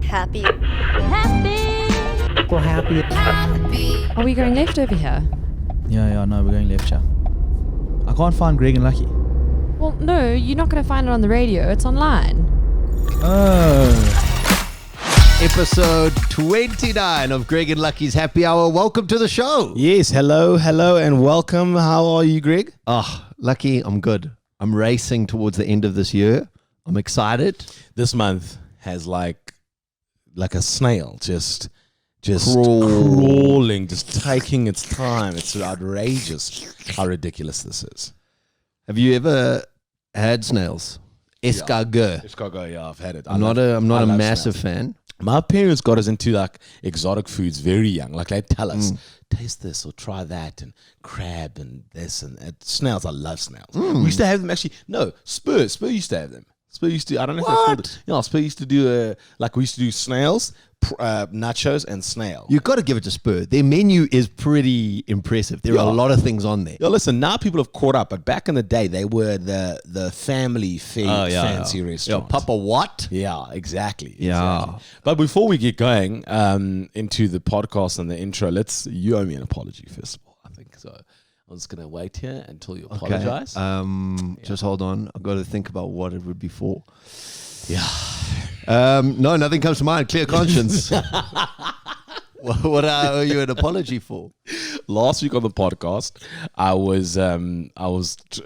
Happy. We're happy. Are we going left over here? Yeah, no, we're going left, yeah. I can't find Greg and Lucky. Well, no, you're not going to find it on the radio. It's online. Oh. Episode 29 of Greg and Lucky's Happy Hour. Welcome to the show. Yes, hello, and welcome. How are you, Greg? Oh, Lucky, I'm good. I'm racing towards the end of this year. I'm excited. This month has like a snail, just Crawling. crawling, just taking its time. It's outrageous how ridiculous this is. Have you ever had snails? Escargot. Escargot, yeah, I've had it. I'm not a love massive snails. fan. My parents got us into like exotic foods very young. Like they'd tell us, taste this or try that, and crab and this and snails. I love snails. We used to have them actually. No, Spur used to have them. Spur used to. I don't know if they called it. Yeah, Spur used to do we used to do snails, nachos, and snail. You've got to give it to Spur. Their menu is pretty impressive. There are a lot of things on there. Yo, listen, now people have caught up, but back in the day, they were the family fancy restaurant. Yo, Papa what? Yeah, exactly. Yeah. Exactly. But before we get going into the podcast and the intro, you owe me an apology first of all, I think. So I'm just going to wait here until you apologize. Just hold on. I've got to think about what it would be for. Yeah. No, nothing comes to mind. Clear conscience. What I owe you an apology for? Last week on the podcast,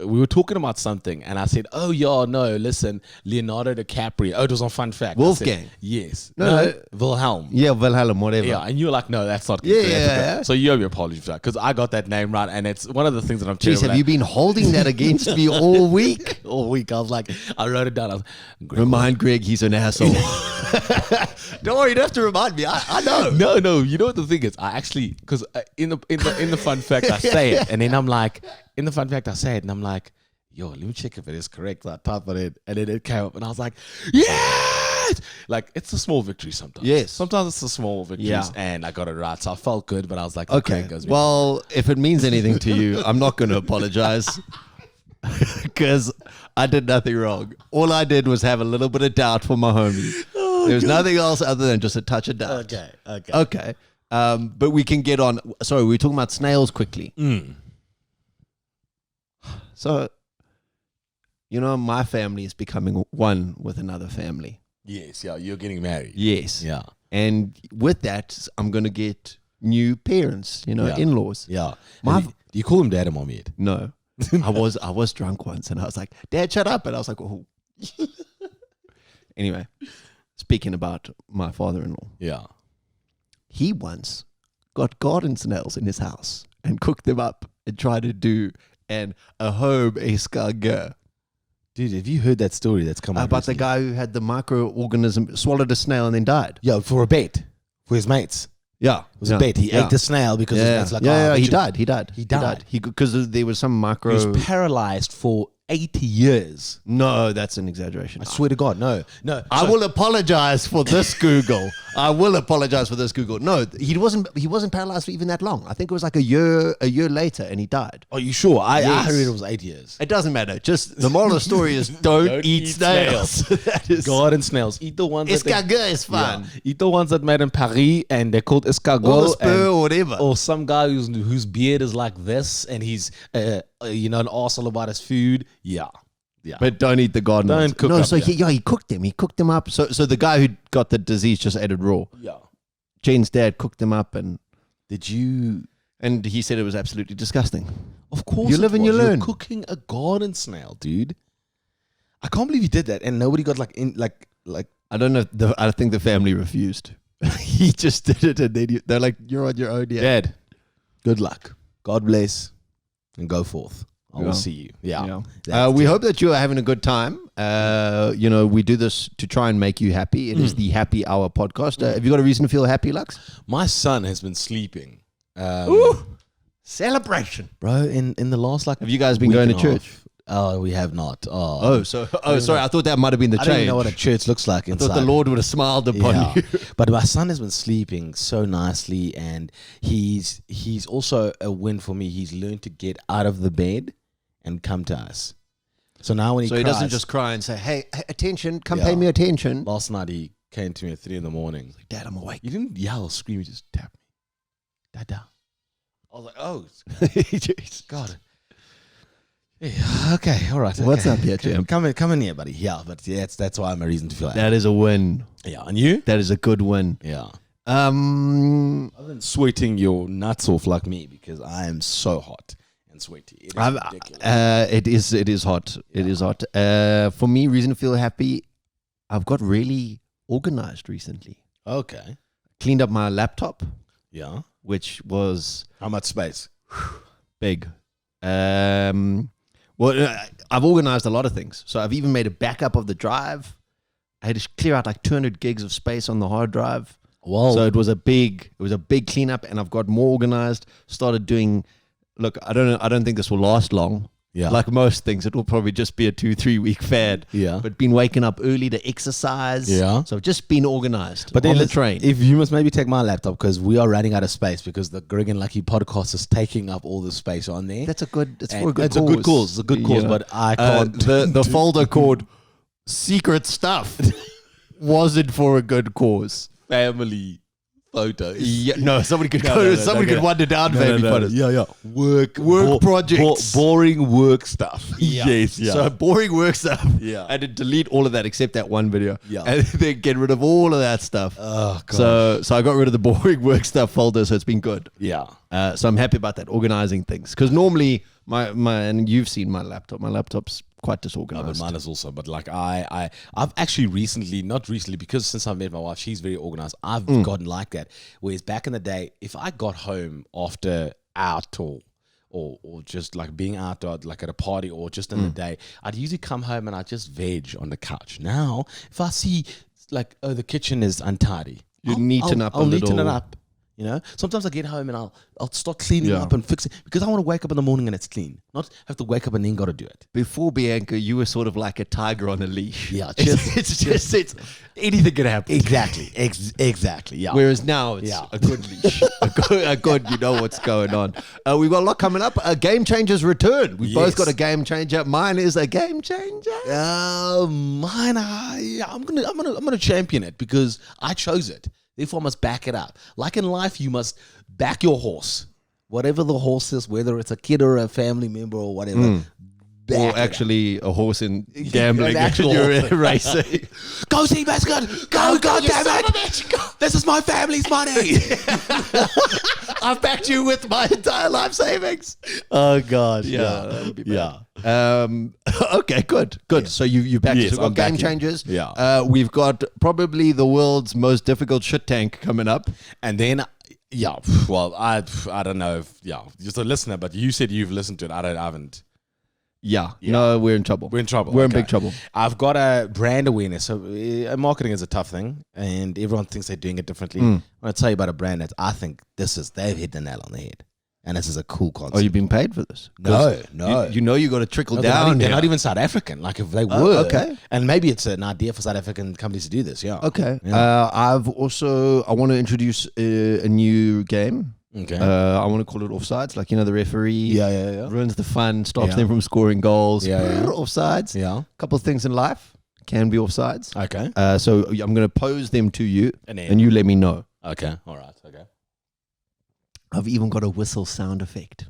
we were talking about something, and I said, "Oh yeah, no, listen, Leonardo DiCaprio. Oh, it was on Fun Fact. Wolfgang. Said, yes. No. Wilhelm. Yeah, Wilhelm, whatever. Yeah, and you were like, no, that's not Yeah, good. yeah. So you owe me an apology for that because I got that name right, and it's one of the things that I'm. Jeez, have you been holding that against me all week? All week, I was like, I wrote it down. I was, Remind Greg he's an asshole. Don't worry, you don't have to remind me. I know. No. You know what the thing is? I actually, because in the fun fact I say it, and then I'm like, in the fun fact I say it, and I'm like, yo, let me check if it is correct. I type it in, and then it came up, and I was like, yes! Like, it's a small victory sometimes. Yes. Sometimes it's a small victory, and I got it right, so I felt good, but I was like, Okay. Well, if it means anything to you, I'm not going to apologize because I did nothing wrong. All I did was have a little bit of doubt for my homie. There was nothing else other than just a touch of doubt. Okay. But we can get on. Sorry, we were talking about snails quickly. So, my family is becoming one with another family. Yes, yeah, you're getting married. Yes. Yeah. And with that, I'm going to get new parents, in-laws. Yeah. Do you call them dad or mom yet? No. I was drunk once and I was like, Dad, shut up. And I was like, oh. Anyway, speaking about my father-in-law. Yeah. He once got garden snails in his house and cooked them up and tried to do a home escargot. Dude, have you heard that story that's come out about recently? the guy who had the microorganism, swallowed a snail and then died? Yeah, for a bet. For his mates. Yeah. It was a bet. He ate the snail because his mates like, he died. He died. Because there was some micro... He was paralyzed for 80 years. No, that's an exaggeration. I swear to God, no. I will apologize for this Google. No, he wasn't paralyzed for even that long. I think it was like a year later and he died. Are you sure? I Yes. heard it was 8 years. It doesn't matter. Just the moral of the story is don't eat snails. That is Garden snails. Eat the ones escargot is fun. Yeah. Eat the ones that made in Paris and they're called escargot. Or the Spur or whatever. Or some guy whose beard is like this and he's an arsehole about his food. Yeah. But don't eat the garden Don't ones. cook No, up, so yeah. he cooked them. He cooked them up. So the guy who got the disease just ate it raw. Yeah. Jane's dad cooked them up and he said it was absolutely disgusting. Of course, you live and you learn. You're cooking a garden snail, dude. I can't believe you did that, and nobody got I don't know. I think the family refused. He just did it, and they're like, "You're on your own, yeah." Dad, good luck. God bless, and go forth. I will Yeah. see you. Yeah. We hope that you are having a good time. We do this to try and make you happy. It is the Happy Hour podcast. Have you got a reason to feel happy, Lux? My son has been sleeping. Celebration, Bro, in the last Have you guys been week going to and a half. church? Oh, we have not. Sorry. I thought that might have been the I change. don't even know what a church looks like I inside. thought the Lord would have smiled upon you. But my son has been sleeping so nicely, and he's also a win for me. He's learned to get out of the bed and come to us. So now when he So cries, he doesn't just cry and say, hey, attention, come Yeah. pay me attention. Last night he came to me at 3 a.m. Dad, I'm awake. You didn't yell or scream, you just tapped me. Dada. I was like, oh, God. Yeah, okay, all right. What's okay. up here, Jim? Come in here, buddy. Yeah, but yeah, that's why I'm a reason to feel happy. That is a win. Yeah, and you? That is a good win. Yeah. I've Other than sweating your nuts off like me because I am so hot and sweaty. It is ridiculous. It is hot. It is hot. For me, reason to feel happy, I've got really organized recently. Okay. Cleaned up my laptop, Yeah. which was How much space? big. I've organized a lot of things. So I've even made a backup of the drive. I had to clear out like 200 gigs of space on the hard drive. Whoa. So it was a big cleanup, and I've got more organized. Started doing. Look, I don't think this will last long. Yeah. Like most things, it will probably just be a 2-3 week fad. Yeah. But been waking up early to exercise. Yeah. So I've just been organized. But then on the let's- train. If you must maybe take my laptop because we are running out of space because the Greg and Lucky podcast is taking up all the space on there. That's a good. It's And for a good it's cause. a good cause. It's a good cause, Yeah. but I can't. The folder called secret stuff wasn't for a good cause. family photos. Yeah, no, somebody could No, go. no, no, somebody no, could no. wander down family photos. Yeah. Work projects. boring work stuff. Yeah. Yes. Yeah. So boring work stuff. Yeah. I had to delete all of that except that one video. Yeah. And then get rid of all of that stuff. Oh god. So I got rid of the boring work stuff folder. So it's been good. Yeah. So I'm happy about that, organizing things. Because normally my and you've seen my laptop. My laptop's quite No, disorganized. but mine is also. But like I've actually not recently, because since I've met my wife, she's very organized. I've gotten like that. Whereas back in the day, if I got home after out or just like being out or like at a party or just in the day, I'd usually come home and I'd just veg on the couch. Now, if I see like, oh, the kitchen is untidy, You neaten up a I'll neaten it little. up. You know, sometimes I get home and I'll start cleaning Yeah. up and fixing because I want to wake up in the morning and it's clean, not have to wake up and then got to do it. Before Bianca, you were sort of like a tiger on a leash. Yeah, it's anything can happen. Exactly. Exactly. Yeah. Whereas now it's Yeah. a good leash, a good, you know what's going on. We've got a lot coming up. Game Changers return. We've both Yes. got a game changer. Mine is a game changer. Mine. I'm gonna champion it because I chose it. Therefore, I must back it up. Like in life, you must back your horse, whatever the horse is, whether it's a kid or a family member or whatever. Back Or it actually a horse in gambling. An actual You're horse. racing. up. Go see Mascot. Go, God damn it! This is my family's money. I've backed you with my entire life savings. Oh God. that would be bad. Yeah. Okay, good. So you backed Yes, us. We've got I'm game backing. changers. Yeah. We've got probably the world's most difficult shit tank coming up. And then, yeah. Well, I don't know if just a listener, but you said you've listened to it. I haven't. Yeah. No, we're in trouble. We're in trouble. We're in Okay. big trouble. I've got a brand awareness. So marketing is a tough thing, and everyone thinks they're doing it differently. I want to tell you about a brand that I think they've hit the nail on the head, and this is a cool concept. Oh, you've been paid for this? No. You know you got to trickle No, down. they're here. not even South African. Like if they were, okay. and maybe it's an idea for South African companies to do this. Yeah. Okay. Yeah. I want to introduce a new game. Okay. I want to call it Offsides. Like, the referee yeah. ruins the fun, stops Yeah. them from scoring goals. Yeah. Offsides. Yeah. Couple of things in life can be offsides. Okay. So I'm going to pose them to you, And then- and you let me know. Okay. All right. Okay. I've even got a whistle sound effect.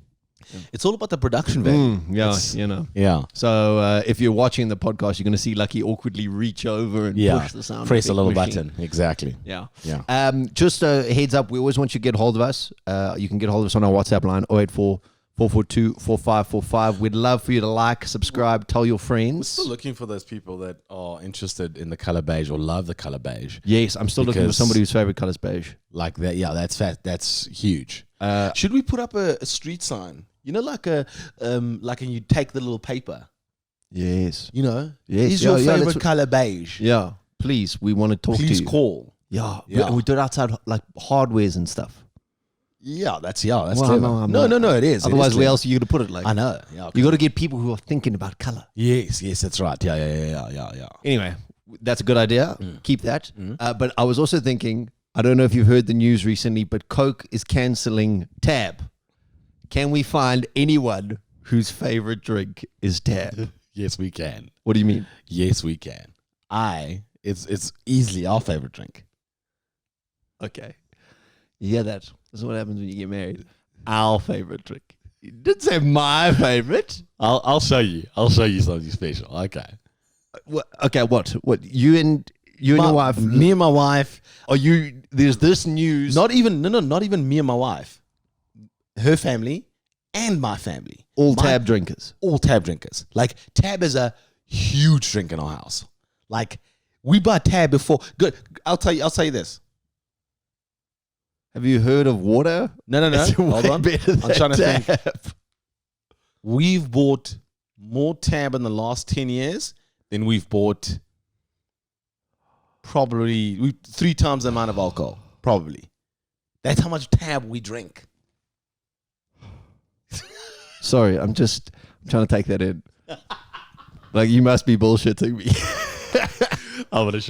It's all about the production value. It's- Yeah. So if you're watching the podcast, you're going to see Lucky awkwardly reach over and Yeah. push the sound Press a effect little machine. button. Exactly. Yeah. Yeah. Just a heads up, we always want you to get hold of us. You can get hold of us on our WhatsApp line, 084 442 4545. We'd love for you to like, subscribe, tell your We're friends. still looking for those people that are interested in the color beige or love the color beige. Yes, I'm still looking for Because- somebody whose favorite color is beige. Like that. Yeah, that's fat. That's huge. Should we put up a street sign? Like like and you take the little paper. Yes. Yes. Yes, Is your yeah, favorite that's what- color beige? Yeah. Please, we want to talk Please to you. call. Yeah. Yeah. We do it outside like hardwares and stuff. Yeah, that's Well, clever. No, it is. Otherwise, where else are you going to put it? Like, I know. Yeah. you got to get people who are thinking about color. Yes, that's right. Yeah. Anyway, that's a good idea. Keep that. But I was also thinking, I don't know if you've heard the news recently, but Coke is canceling Tab. Can we find anyone whose favorite drink is Tab? Yes, we can. What do you mean? Yes, we can. It's easily our favorite drink. Okay. You hear that? This is what happens when you get married. Our favorite drink. You didn't say my favorite. I'll show you. I'll show you something special. Okay. Okay, what? You and your wife? Me and my wife. Are you? There's this news. Not even me and my wife. Her family and my family. All tab drinkers. All tab drinkers. Like tab is a huge drink in our house. Like we bought tab before. Good. I'll tell you this. Have you heard of water? No. It's Hold way on. better I'm than trying to tab. think. We've bought more tab in the last 10 years than we've bought probably 3 times the amount of alcohol. Probably. That's how much tab we drink. Sorry, I'm trying to take that in. Like, you must be bullshitting me. I'm gonna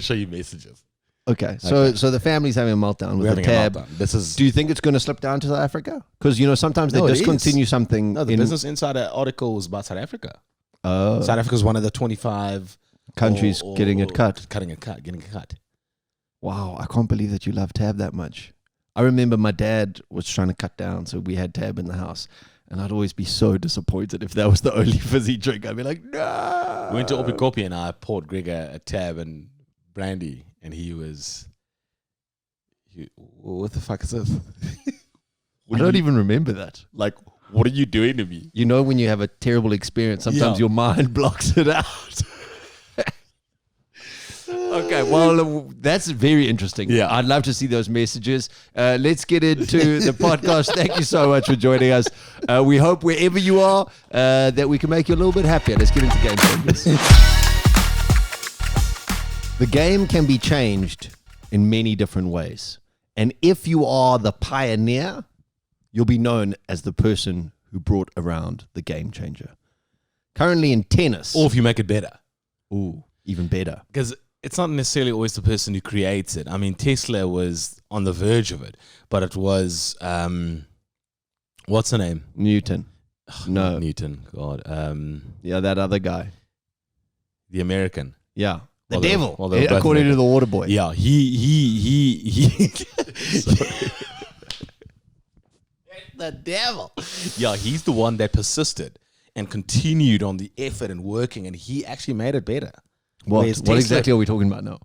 show you messages. Okay, so the family's having a meltdown with the tab. This is Do you think it's going to slip down to South Africa? Because sometimes they No, it discontinue is. something. the Business Insider article was about South Africa. Oh, South Africa is one of the 25 countries getting it cut. Getting it cut. Wow, I can't believe that you love tab that much. I remember my dad was trying to cut down, so we had tab in the house. And I'd always be so disappointed if that was the only fizzy drink. I'd be like, no. We went to Opikopi and I poured Greg a tab and brandy, and he what the fuck is this? I don't even remember that. Like, what are you doing to me? You know, when you have a terrible experience, sometimes your mind blocks it out. Okay, well, that's very interesting. Yeah. I'd love to see those messages. Let's get into the podcast. Thank you so much for joining us. We hope wherever you are that we can make you a little bit happier. Let's get into Game Changers. The game can be changed in many different ways. And if you are the pioneer, you'll be known as the person who brought around the game changer. Currently in tennis. Or if you make it better. Ooh, even better. Because it's not necessarily always the person who creates it. I mean, Tesla was on the verge of it, but it was, what's her name? Newton. No. Newton, God. Yeah, that other guy. The American. Yeah. The Well, they- devil, well, they were both according to American. the water boy. Yeah, he the devil. Yeah, he's the one that persisted and continued on the effort and working, and he actually made it better. What Whereas Tesla- exactly are we talking about now?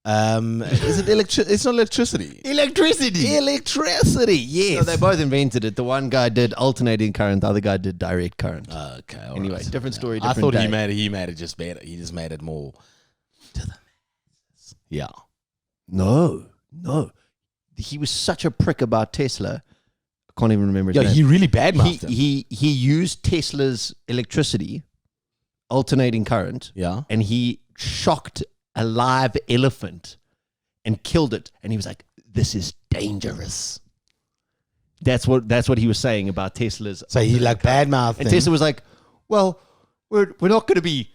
Is it it's not electricity. Electricity. Electricity, yes. So they both invented it. The one guy did alternating current, the other guy did direct current. Okay. all Anyway, right. different story, I different thought day. he made it just better. He just made it more to the masses. Yeah. No. He was such a prick about Tesla. I can't even remember his Yeah, name. he really badmouthed him. he used Tesla's electricity, alternating current, Yeah. and he shocked a live elephant and killed it. And he was like, "This is dangerous." That's what he was saying about Tesla's. So he like badmouthed And him. Tesla was like, "Well, we're not going to be,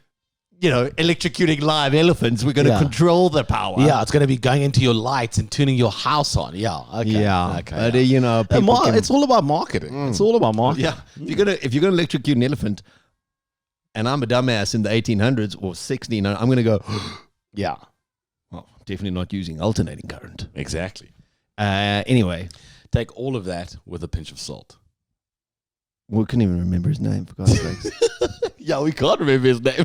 electrocuting live elephants. We're going to Yeah. control the power." Yeah, it's going to be going into your lights and turning your house on. Yeah. Okay. Yeah. Okay. But, yeah. people It's all about marketing. It's all about marketing. yeah. If you're gonna electrocute an elephant, and I'm a dumbass in the 1800s or 1600s, I'm gonna go. Yeah. Well, definitely not using alternating current. Exactly. Anyway, Take all of that with a pinch of salt. we couldn't even remember his name, for God's sakes. Yeah, we can't remember his name.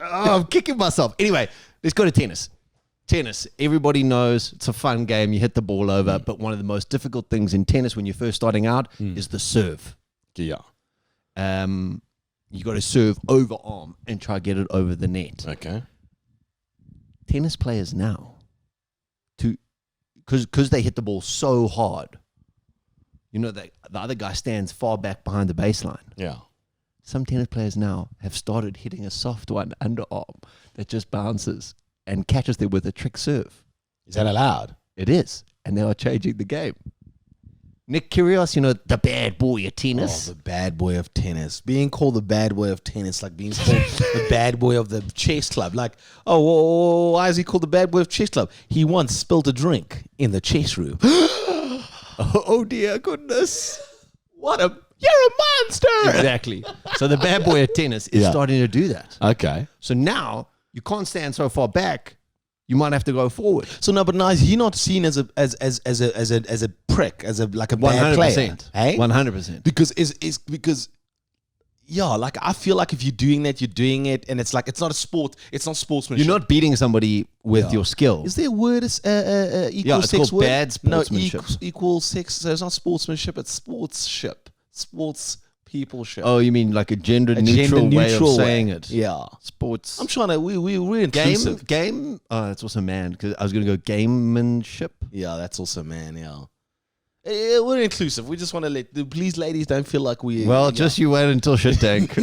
Oh, I'm kicking myself. Anyway, let's go to tennis. Tennis, everybody knows it's a fun game. You hit the ball over, but one of the most difficult things in tennis when you're first starting out is the serve. Yeah. You got to serve over arm and try to get it over the net. Okay. Tennis players now, because they hit the ball so hard, the other guy stands far back behind the baseline. Yeah. Some tennis players now have started hitting a soft one underarm that just bounces and catches them with a trick serve. Is that allowed? It is, and they are changing the game. Nick Kyrgios, the bad boy of tennis. Oh, the bad boy of tennis. Being called the bad boy of tennis, like being called the bad boy of the chess club. Like, why is he called the bad boy of chess club? He once spilled a drink in the chess room. Oh dear goodness. What a You're a monster. Exactly. So the bad boy at tennis is Yeah. starting to do that. Okay. So now you can't stand so far back. You might have to go forward. So no, but now is he not seen as a prick, as a like a bad player? Hey, 100%. because because yeah, like I feel like if you're doing that, you're doing it, and it's like it's not a sport. It's not sportsmanship. You're not beating somebody with your skill. Is there a word equal Yeah, it's sex called word? bad sportsmanship. No, equal sex. So it's not sportsmanship. It's sportship. Sports peopleship. Oh, you mean like a gender neutral way of saying it? Yeah. Sports. I'm trying to. We're inclusive. Game. Oh, it's also man. Because I was going to go gamemanship. Yeah, that's also man. Yeah. We're inclusive. We just want to please, ladies, don't feel like we. Well, just you wait until shit tank.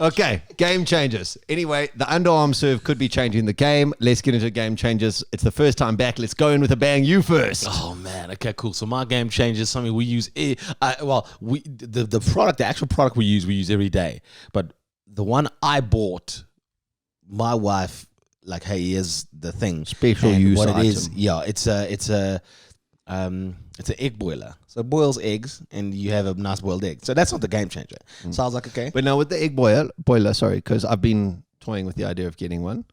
Okay, game changes. Anyway, the underarm serve could be changing the game. Let's get into game changes. It's the first time back. Let's go in with a bang. You first. Oh man, okay, cool. So my game change is something we use. The product, the actual product we use every day. But the one I bought, my wife, like, hey, here's the thing. Special And use what item. it is, yeah, it's an egg boiler. So it boils eggs, and you have a nice boiled egg. So that's not the game changer. So I was like, okay. But now with the egg boiler, sorry, because I've been toying with the idea of getting one.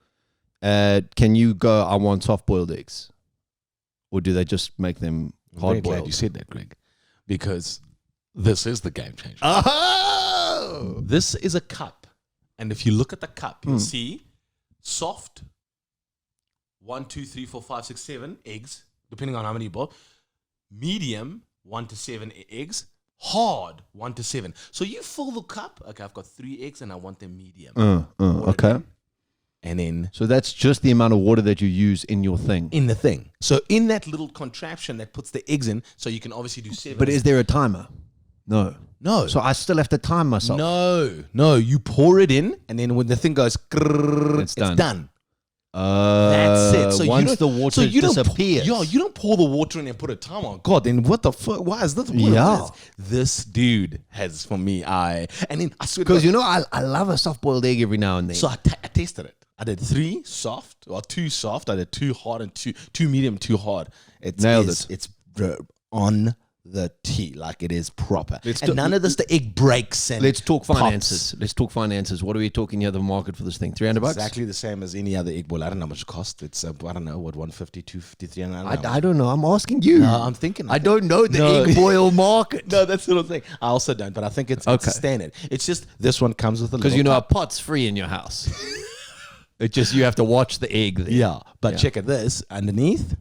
Can you go, I want soft boiled eggs? Or do they just make them I'm very hard glad boiled? you said that, Greg, because this is the game changer. Oh! This is a cup, and if you look at the cup, you'll see soft 1, 2, 3, 4, 5, 6, 7 eggs, depending on how many you bought. Medium 1 to 7 eggs. Hard 1 to 7. So you fill the cup. Okay, I've got 3 eggs, and I want them medium. Okay. And then So that's just the amount of water that you use in your thing. in the thing. So in that little contraption that puts the eggs in, so you can obviously do 7. But is there a timer? No. no. So I still have to time myself. No. You pour it in, and then when the thing goes, It's done. done. That's it. So once the water disappears. You don't pour the water in and put a timer on. God, then what the fuck? Why is this? What Yeah. is this dude has for me. And then I swear, Because I love a soft boiled egg every now and then. so I tested it. I did 3 soft, or 2 soft. I did 2 hard and 2 medium, 2 hard. Nailed it. It's on the tee, like it is proper. Let's And do- none of this, the egg breaks and Let's talk pops. finances. Let's talk finances. What are we talking here? The market for this thing? $300? Exactly the same as any other egg boil. I don't know how much it costs. It's I don't know what 150, 250, 300. I don't know. I'm asking you. No, I'm thinking. I don't know the No. egg boil market. No, that's what I'm saying. I also don't, but I think it's Okay. standard. It's just this one comes with a Because little a cup. pot's free in your house. It's just you have to watch the egg there. Yeah, but Yeah. check it. This underneath,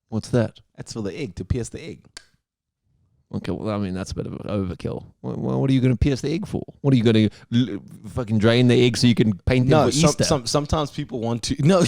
What's that? that's for the egg to pierce the egg. Okay, well, I mean, that's a bit of an overkill. What are you going to pierce the egg for? What are you going to fucking drain the egg so you can paint them No, for Easter? sometimes people want to no.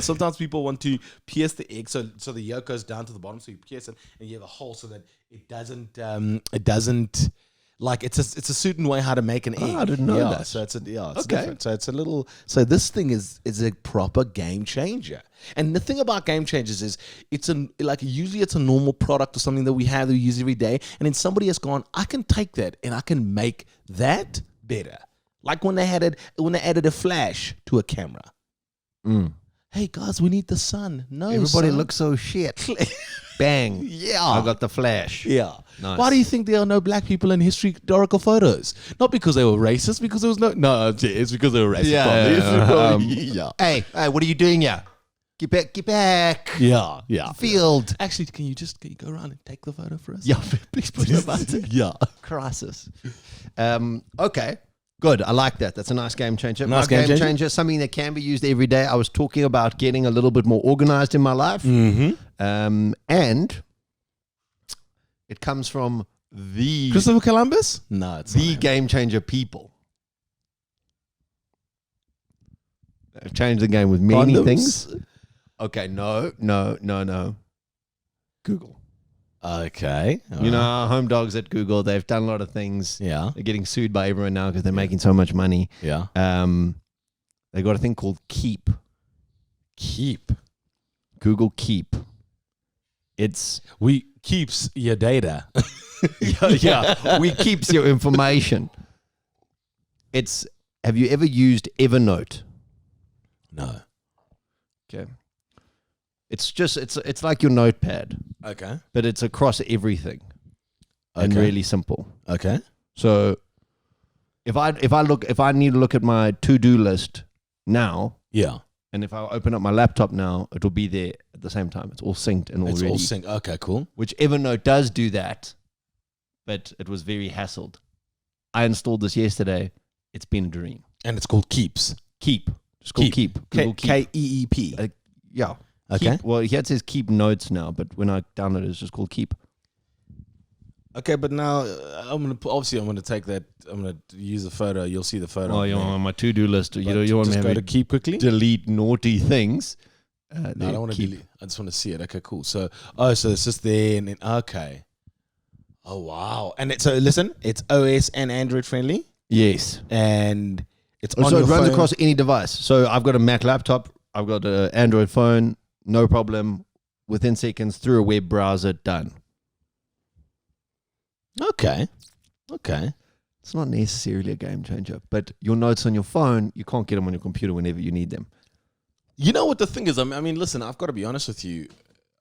Sometimes people want to pierce the egg so the yolk goes down to the bottom. So you pierce it and you have a hole so that it doesn't. Like it's a certain way how to make an egg. I didn't know that. So it's Okay. different. So it's a little. So this thing is a proper game changer. And the thing about game changers is usually it's a normal product or something that we have that we use every day, and then somebody has gone, I can take that and I can make that better. Like when they added a flash to a camera. Hey guys, we need the sun. No, Everybody son. looks so shit. Bang. Yeah. I got the flash. Yeah. Nice. Why do you think there are no black people in historical photos? Not because they were racist, because there was no, it's because they were racist. Yeah. Hey, what are you doing here? Get back. Yeah. Field. Actually, can you go around and take the photo for us? Yeah, please push the button. Yeah. Crisis. Okay. Good. I like that. That's a nice game changer. Nice My game game changer. changer, something that can be used every day. I was talking about getting a little bit more organized in my life. Mm-hmm. And it comes from the Christopher Columbus? No, it's the not. game changer people. They've changed the game with many Condoms? things. Okay, no. Google. Okay. You know, our home dogs at Google, they've done a lot of things. Yeah. They're getting sued by everyone now because they're making so much money. Yeah. They got a thing called Keep. Keep. Google Keep. It's We keeps your data. we keeps your information. It's have you ever used Evernote? No. Okay. It's like your notepad, Okay. but it's across everything and Okay. really simple. Okay. So if I need to look at my to-do list now, Yeah. and if I open up my laptop now, it'll be there at the same time. It's all synced and It's already. all synced. Okay, cool. Whichever note does do that, but it was very hassled. I installed this yesterday. It's been a dream. And it's called Keeps. Keep. It's called Keep. Google Keep. K-E-E-P. Yeah. Okay. Keep, well, here it says Keep Notes now, but when I download it, it's just called Keep. Okay, but now I'm gonna take that. I'm gonna use the photo. You'll see the photo. Oh, you're on my to-do list. You But want just me go to to Keep quickly. delete naughty things. No, I there, don't want to Keep. delete. I just want to see it. Okay, cool. So it's just there, and then okay. Oh wow! And so listen, it's OS and Android friendly, Yes. and it's on So your it runs phone. across any device. So I've got a Mac laptop. I've got an Android phone. No problem. Within seconds, through a web browser, done. Okay. It's not necessarily a game changer, but your notes on your phone, you can't get them on your computer whenever you need them. You know what the thing is? I mean, listen. I've got to be honest with you.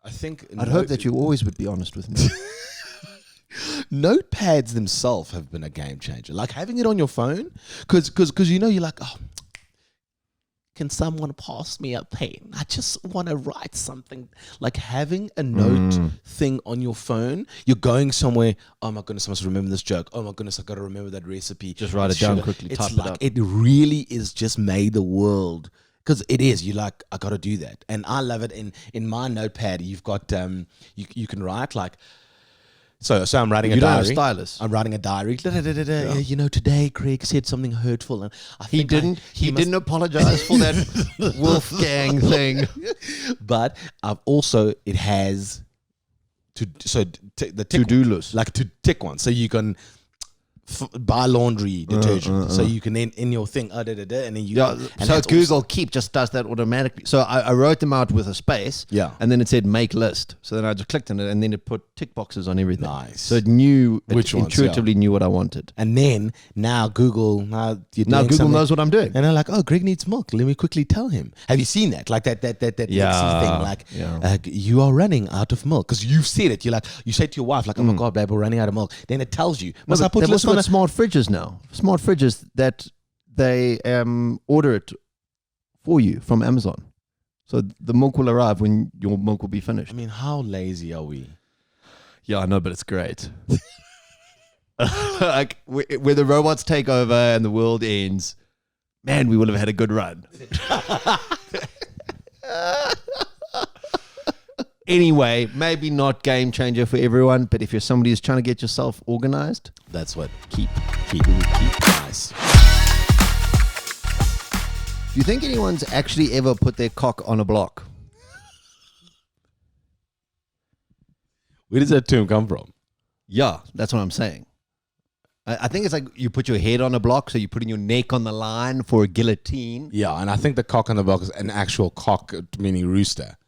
I think I'd hope that you always would be honest with me. notepads themselves have been a game changer. Like having it on your phone, because you're like, oh, can someone pass me a pen? I just want to write something. Like having a note thing on your phone, you're going somewhere. Oh my goodness, I must remember this joke. Oh my goodness, I got to remember that recipe. Just write it down quickly, It's type it like up. it really is just made the world. Because it is, you're like, I got to do that, and I love it. In my notepad, you've got you can write like. So I'm writing a You don't diary. have a stylus. I'm writing a diary. Yeah. You know, today Craig said something hurtful, and I He think didn't. He didn't apologize for that Wolfgang thing. But I've also it has the tick To-do one, list. like to tick one, so you can buy laundry detergent, so you can then in your thing, and then you. Yeah. and So that's Google Keep just does that automatically. So I wrote them out with a space. Yeah. And then it said make list. So then I just clicked on it, and then it put tick boxes on everything. Nice. So it knew, Which it ones, intuitively knew what I wanted. And then now Google Now Google knows what I'm doing. And I'm like, oh, Greg needs milk. Let me quickly tell him. Have you seen that? Like that Yeah, Lexi thing. Like, yeah. you are running out of milk. Because you've said it. You're like, you say to your wife, like, oh my God, babe, we're running out of milk. Then it tells you. Must I put They've list also on got it? smart fridges now. Smart fridges that they order it for you from Amazon. So the milk will arrive when your milk will be finished. I mean, how lazy are we? Yeah, I know, but it's great. Like where the robots take over and the world ends, man, we would have had a good run. Anyway, maybe not game changer for everyone, but if you're somebody who's trying to get yourself organized, That's what. keep. Nice. Do you think anyone's actually ever put their cock on a block? Where does that term come from? Yeah, that's what I'm saying. I think it's like you put your head on a block, so you're putting your neck on the line for a guillotine. Yeah, and I think the cock on the block is an actual cock, meaning rooster.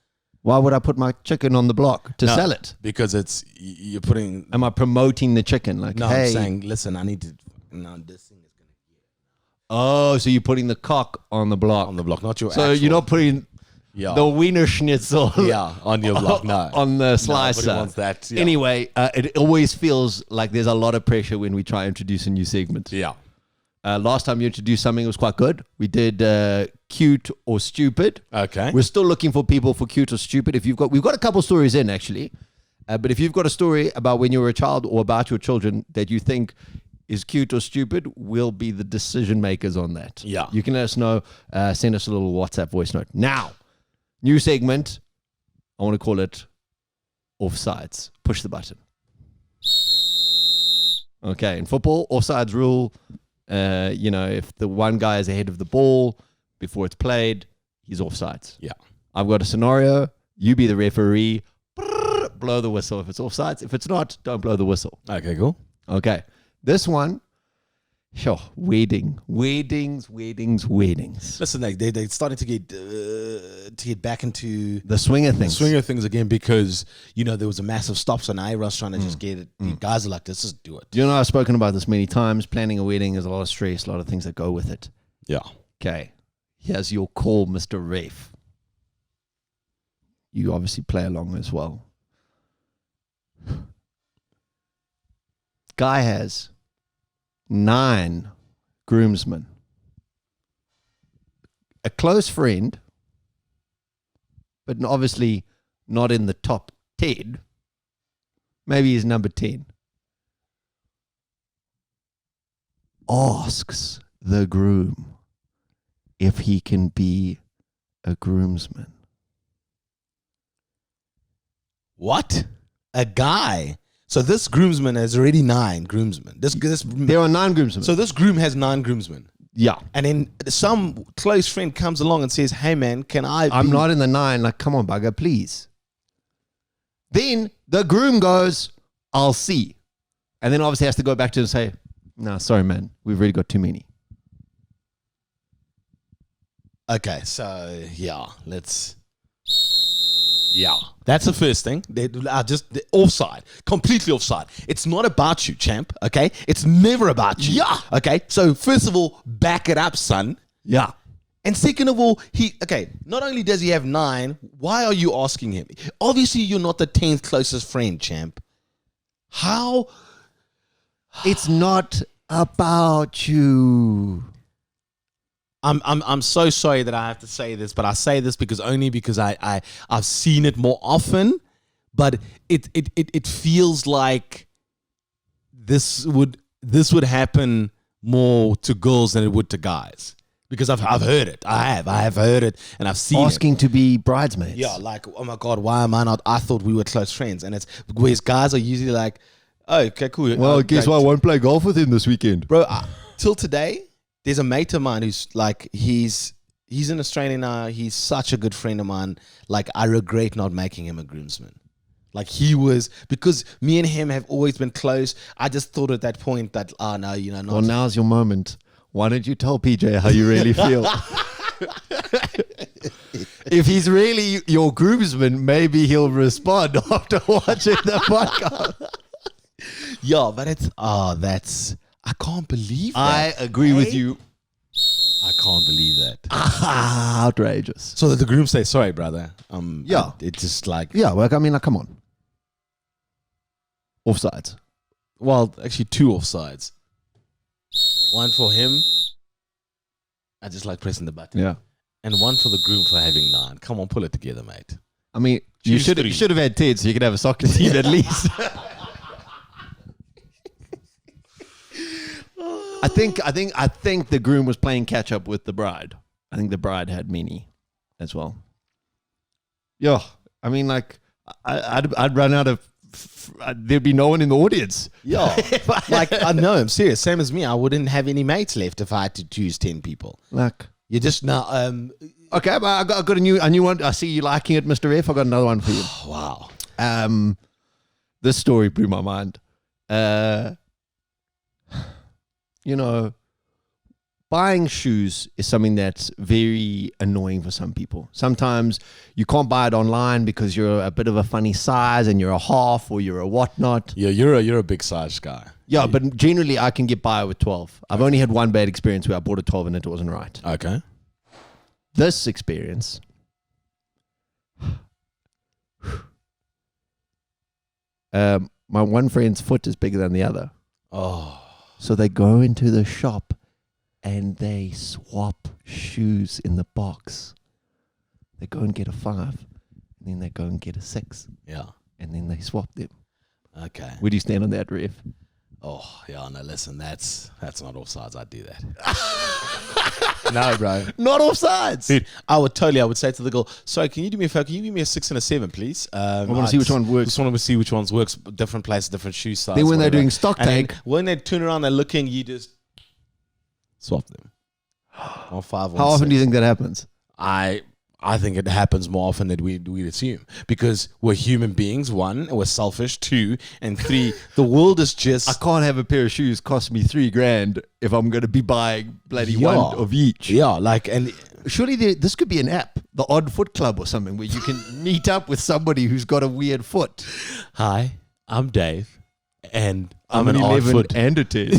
Why would I put my chicken on the block to sell it? Because you're putting. Am I promoting the chicken? Like, No, hey. I'm saying, listen, I need to. No, this thing is going to Oh, so you're putting the cock on the block. on the block, not your. So actual, you're not putting Yeah. the wiener schnitzel on your block. No. on the Nobody slicer. wants that. Yeah. Anyway, it always feels like there's a lot of pressure when we try to introduce a new segment. Yeah. Last time you introduced something, it was quite good. We did cute or stupid. Okay. We're still looking for people for cute or stupid. We've got a couple stories in actually, but if you've got a story about when you were a child or about your children that you think is cute or stupid, we'll be the decision makers on that. Yeah. You can let us know. Send us a little WhatsApp voice note. Now, new segment. I want to call it Offsides. Push the button. Okay, in football, offsides rule. If the one guy is ahead of the ball before it's played, he's offsides. Yeah. I've got a scenario. You be the referee. Blow the whistle if it's offsides. If it's not, don't blow the whistle. Okay, cool. Okay. This one, sure, weddings. Listen, they're starting to get back into The swinger things. swinger things again because, there was a massive stop, so now everyone's trying to just get it. The guys are like, let's just do it. You know, I've spoken about this many times. Planning a wedding is a lot of stress, a lot of things that go with it. Yeah. Okay. Here's your call, Mr. Ref. you obviously play along as well. Guy has 9 groomsmen. A close friend, but obviously not in the top 10. Maybe he's number 10. Asks the groom if he can be a groomsman. What? A guy. So this groomsman has already 9 groomsmen. There are 9 groomsmen. So this groom has 9 groomsmen. yeah. And then some close friend comes along and says, hey man, can I I'm not in the 9. Like, come on, bugger, please. Then the groom goes, I'll see. And then obviously has to go back to him and say, no, sorry, man. We've really got too many. Okay, so yeah, that's the first thing. They are just offside, completely offside. It's not about you, champ. Okay, it's never about you. Yeah. Okay, so first of all, back it up, son. Yeah. And second of all, not only does he have 9, why are you asking him? Obviously, you're not the 10th closest friend, champ. How? It's not about you. I'm so sorry that I have to say this, but I say this because I've seen it more often, but it feels like this would happen more to girls than it would to guys. Because I've heard it. I have heard it, and I've seen Asking to be bridesmaids. Yeah, like, oh my God, why am I not? I thought we were close friends. And it's whereas guys are usually like, oh, okay, cool. Well, guess what? I won't play golf with him this weekend. Bro, till today, there's a mate of mine who's like, he's in Australia now. He's such a good friend of mine. Like, I regret not making him a groomsman. Like, he was, because me and him have always been close. I just thought at that point that, no, not. Well, now's your moment. Why don't you tell PJ how you really feel? If he's really your groomsman, maybe he'll respond after watching the podcast. Yeah, but I can't believe that. I agree with you. I can't believe that. Outrageous. So that the groom says, sorry, brother. Yeah. It's just like, Yeah, well, I mean, like, come on. Offsides. well, actually 2 offsides. One for him. I just like pressing the button. Yeah. And one for the groom for having 9. Come on, pull it together, mate. I mean, you Choose 3. should have had 10 so you could have a soccer team at least. I think the groom was playing catch up with the bride. I think the bride had many as well. Yeah, I mean, like, I'd run out of. There'd be no one in the audience. Yeah, like, I know, I'm serious. Same as me. I wouldn't have any mates left if I had to choose 10 people. Like, You just now. okay, but I got a new one. I see you liking it, Mr. F. I got another one for you. Wow. This story blew my mind. Buying shoes is something that's very annoying for some people. Sometimes you can't buy it online because you're a bit of a funny size and you're a half or you're a whatnot. Yeah, you're a big size guy. Yeah, but generally I can get by with 12. I've only had one bad experience where I bought a 12 and it wasn't right. Okay. This experience, my one friend's foot is bigger than the other. Oh. So they go into the shop and they swap shoes in the box. They go and get a 5, and then they go and get a 6, Yeah. and then they swap them. Okay. Where do you stand on that, Ref? Oh, yeah, no, listen, that's not offsides. I'd do that. No, bro. Not offsides. Dude, I would say to the girl, sorry, can you do me a favor? Can you give me a 6 and a 7, please? I want to see which one works. Just want to see which ones works. Different places, different shoe size. Then when they're whatever. doing stock And then take, when they turn around, they're looking, you just swap them. On 5 how often do you think that happens? I think it happens more often than we'd assume, because we're human beings. 1, we're selfish. 2, and 3, the world is just. I can't have a pair of shoes cost me $3,000 if I'm going to be buying bloody one of each. Yeah, like, and surely this could be an app, the Odd Foot Club or something, where you can meet up with somebody who's got a weird foot. Hi, I'm Dave, and I'm an an odd 11 foot. and a 10.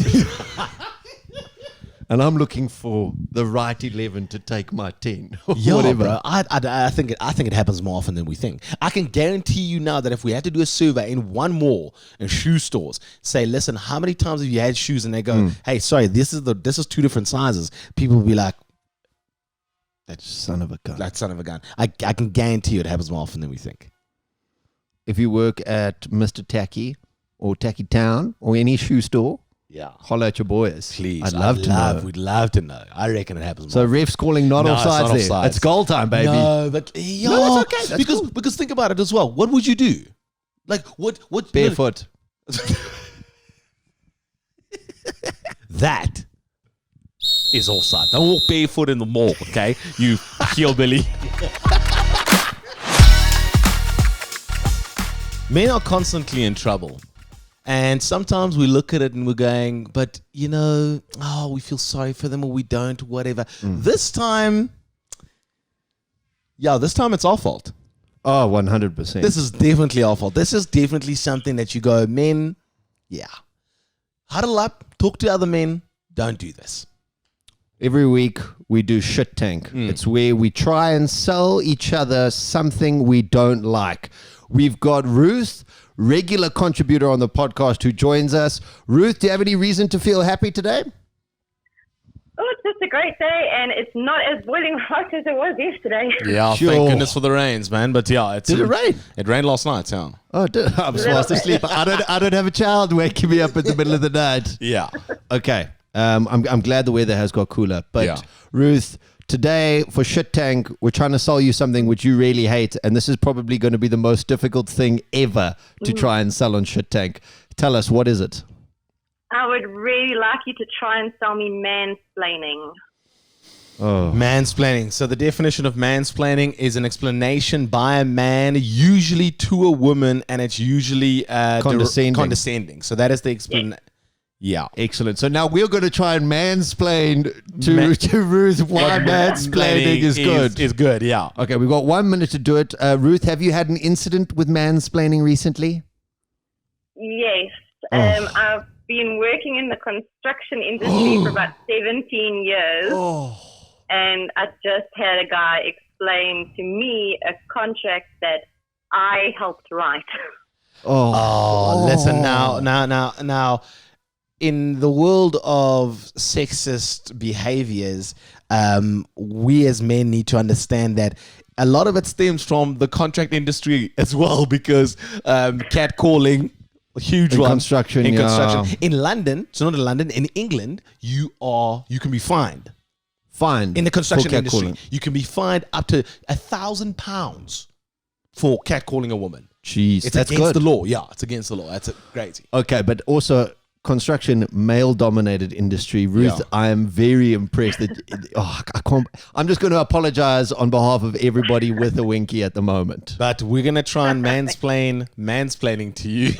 and I'm looking for the right 11 to take my 10. Or Yeah, whatever. bro. I think it happens more often than we think. I can guarantee you now that if we had to do a survey in one mall in shoe stores, say, listen, how many times have you had shoes? And they go, hey, sorry, this is 2 different sizes. People will be like, That son of a gun. that son of a gun. I can guarantee you it happens more often than we think. If you work at Mr. Tacky or Tacky Town or any shoe store, Yeah. holler at your boys. Please. I'd love to know. We'd love to know. I reckon it happens So more. ref's calling not No, it's offsides not there. offsides. It's goal time, baby. No, but yeah, No, it's okay. That's because cool. because think about it as well. What would you do? Like what Barefoot. That is offside. Don't walk barefoot in the mall, okay? You hillbilly. Men are constantly in trouble. And sometimes we look at it and we're going, but we feel sorry for them or we don't, whatever. This time it's our fault. Oh, 100%. This is definitely our fault. This is definitely something that you go, men, huddle up, talk to other men, don't do this. Every week we do Shit Tank. It's where we try and sell each other something we don't like. We've got Ruth, regular contributor on the podcast, who joins us. Ruth, do you have any reason to feel happy today? Oh, it's just a great day, and it's not as boiling hot as it was yesterday. Yeah, Sure. thank goodness for the rains, man. But yeah, Did it rain? It rained last night, yeah. Oh, I was fast asleep. I don't have a child waking me up in the middle of the night. Yeah. Okay. I'm glad the weather has got cooler. But Yeah. Ruth, today for Shit Tank, we're trying to sell you something which you really hate, and this is probably going to be the most difficult thing ever to try and sell on Shit Tank. Tell us, what is it? I would really like you to try and sell me mansplaining. Oh, Mansplaining. So the definition of mansplaining is an explanation by a man, usually to a woman, and it's usually condescending. So that is the explanation. Yeah. excellent. So now we're going to try and mansplain to Ruth why mansplaining is good. Is good, yeah. Okay, we've got 1 minute to do it. Ruth, have you had an incident with mansplaining recently? Yes. I've been working in the construction industry for about 17 years. And I just had a guy explain to me a contract that I helped write. Listen now. In the world of sexist behaviors, we as men need to understand that a lot of it stems from the contract industry as well, because catcalling, a huge In one. construction, In yeah. construction. In London, so not in London, in England, you can be fined. Fine. In the construction For industry, catcalling. you can be fined up to £1,000 for catcalling a woman. Jeez, It's that's against good. the law. Yeah, it's against the law. That's crazy. Okay, but also construction, male-dominated industry. Ruth, Yeah. I am very impressed that I can't. I'm just going to apologize on behalf of everybody with a winky at the moment. But we're gonna try and mansplaining to you.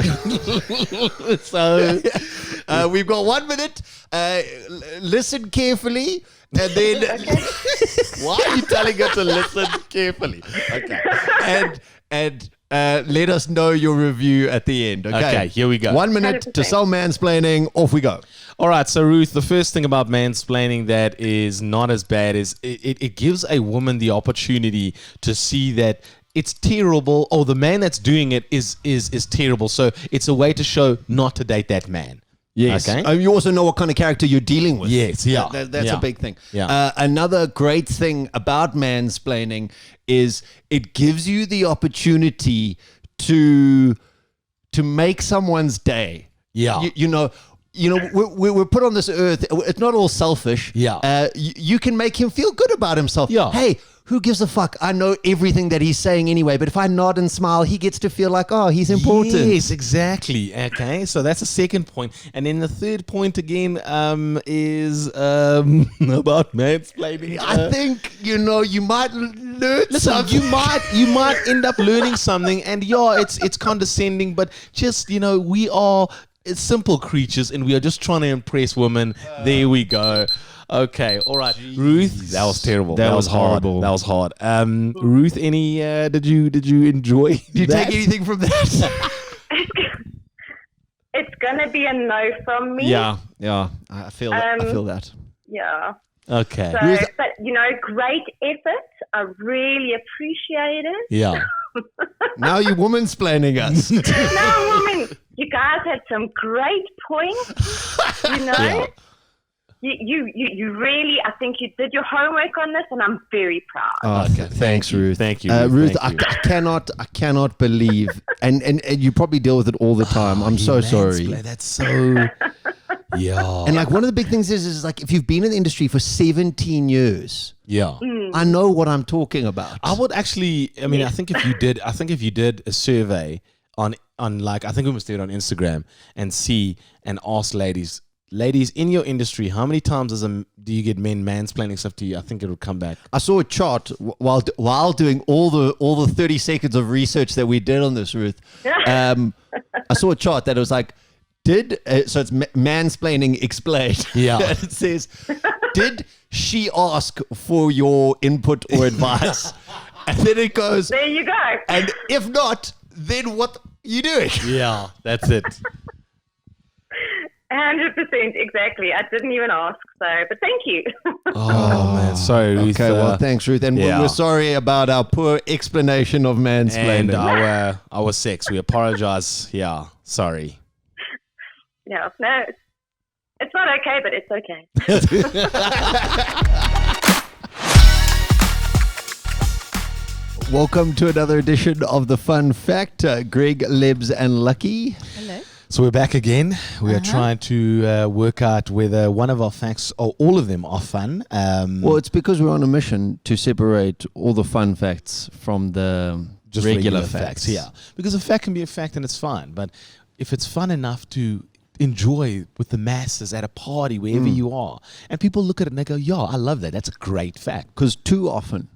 So We've got 1 minute. Listen carefully, and then why are you telling her to listen carefully? Okay, and let us know your review at the end. Okay, Okay, here we go. 1 minute to 100%. sell mansplaining. Off we go. all right, so Ruth, the first thing about mansplaining that is not as bad is it gives a woman the opportunity to see that it's terrible, or the man that's doing it is terrible. So it's a way to show not to date that man. Yes. Okay. You also know what kind of character you're dealing with. Yes, yeah. That's Yeah. a big thing. Yeah. Another great thing about mansplaining is it gives you the opportunity to make someone's day. Yeah. You know, we're put on this earth. It's not all selfish. Yeah. You can make him feel good about himself. Yeah. Hey, who gives a fuck? I know everything that he's saying anyway, but if I nod and smile, he gets to feel like, oh, he's important. Yes, exactly. Okay, so that's the second point. And then the third point again is about mansplaining. I think, you might learn Listen, something. you might end up learning something, and yeah, it's condescending, but just we are simple creatures, and we are just trying to impress women. There we go. Okay, all right, Ruth. That was terrible. That was hard. horrible. That was hard. Ruth, any? Did you enjoy? Do you take anything from that? It's going to be a no from me. yeah. I feel that. Yeah. Okay. So, but great effort. I really appreciate it. Yeah. Now you womansplaining us. No, women, you guys had some great points. Yeah. You really, I think you did your homework on this, and I'm very proud. Oh, okay. Thanks, Ruth. Thank you, Ruth. Thank you. I cannot believe, and you probably deal with it all the time. I'm so sorry. That's so. Yeah. And like one of the big things is like if you've been in the industry for 17 years, Yeah. I know what I'm talking about. I would actually. I mean, I think if you did a survey on like, I think we must do it on Instagram and ask ladies in your industry, how many times do you get men mansplaining stuff to you? I think it would come back. I saw a chart while doing all the 30 seconds of research that we did on this, Ruth. I saw a chart that was like, so it's mansplaining explained. Yeah. And it says, did she ask for your input or advice? And then it goes, There you go. and if not, then what you doing? Yeah, that's it. 100%, exactly. I didn't even ask, but thank you. Oh man, sorry, Ruth. Okay, well, thanks, Ruth. And yeah. we're sorry about our poor explanation of mansplaining. And our sex. We apologize. Yeah, sorry. No, it's not okay, but it's okay. Welcome to another edition of the Fun Fact. Greg, Lebs, and Lucky. Hello. So we're back again. We are trying to work out whether one of our facts or all of them are fun. Well, it's because we're on a mission to separate all the fun facts from the just regular facts. Yeah, because a fact can be a fact and it's fine. But if it's fun enough to enjoy with the masses at a party, wherever you are, and people look at it and they go, yeah, I love that. That's a great fact. Because too often